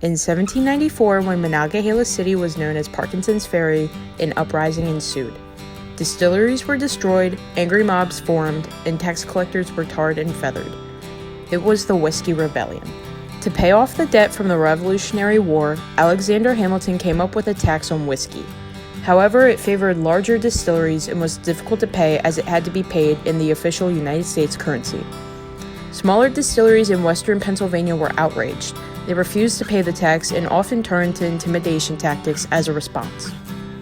In 1794, when Monongahela City was known as Parkinson's Ferry, an uprising ensued. Distilleries were destroyed, angry mobs formed, and tax collectors were tarred and feathered. It was the Whisky Rebellion. To pay off the debt from the Revolutionary War, Alexander Hamilton came up with a tax on whiskey. However, it favored larger distilleries and was difficult to pay as it had to be paid in the official United States currency. Smaller distilleries in western Pennsylvania were outraged. They refused to pay the tax and often turned to intimidation tactics as a response.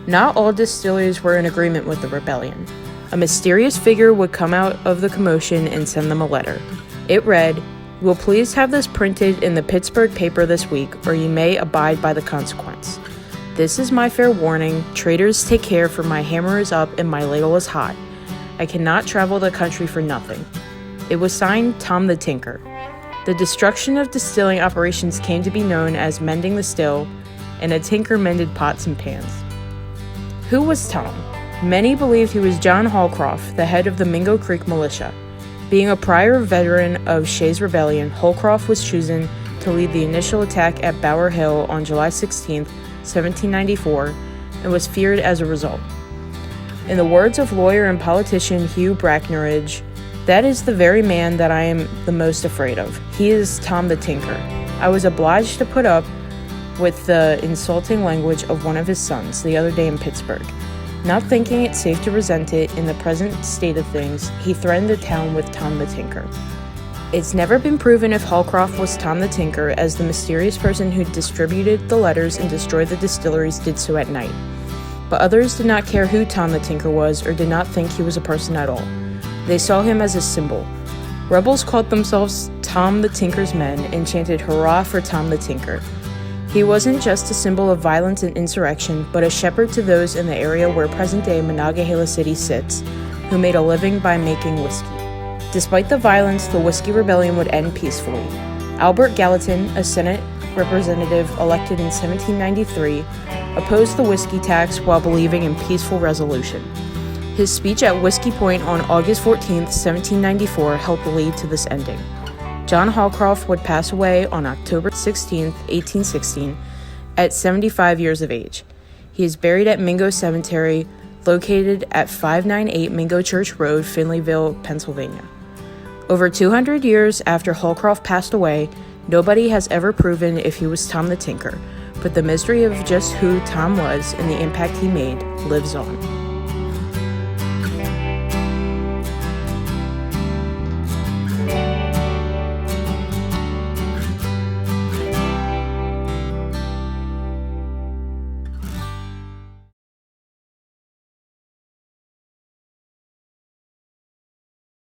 Not all distilleries were in agreement with the rebellion. A mysterious figure would come out of the commotion and send them a letter. It read, "You will please have this printed in the Pittsburgh paper this week, or you may abide by the consequence. This is my fair warning. Traitors, take care, for my hammer is up and my ladle is hot. I cannot travel the country for nothing." It was signed Tom the Tinker. The destruction of distilling operations came to be known as mending the still, and a tinker mended pots and pans. Who was Tom? Many believed he was John Holcroft, the head of the Mingo Creek militia. Being a prior veteran of Shays' Rebellion, Holcroft was chosen to lead the initial attack at Bower Hill on July 16, 1794, and was feared as a result. In the words of lawyer and politician Hugh Brackenridge, "That is the very man that I am the most afraid of. He is Tom the Tinker. I was obliged to put up with the insulting language of one of his sons the other day in Pittsburgh. Not thinking it safe to resent it in the present state of things, he threatened the town with Tom the Tinker." It's never been proven if Holcroft was Tom the Tinker, as the mysterious person who distributed the letters and destroyed the distilleries did so at night. But others did not care who Tom the Tinker was or did not think he was a person at all. They saw him as a symbol. Rebels called themselves Tom the Tinker's men and chanted "Hurrah for Tom the Tinker." He wasn't just a symbol of violence and insurrection, but a shepherd to those in the area where present-day Monongahela City sits, who made a living by making whiskey. Despite the violence, the Whisky Rebellion would end peacefully. Albert Gallatin, a Senate representative elected in 1793, opposed the whiskey tax while believing in peaceful resolution. His speech at Whiskey Point on August 14, 1794, helped lead to this ending. John Holcroft would pass away on October 16, 1816, at 75 years of age. He is buried at Mingo Cemetery, located at 598 Mingo Church Road, Finleyville, Pennsylvania. Over 200 years after Holcroft passed away, nobody has ever proven if he was Tom the Tinker, but the mystery of just who Tom was and the impact he made lives on.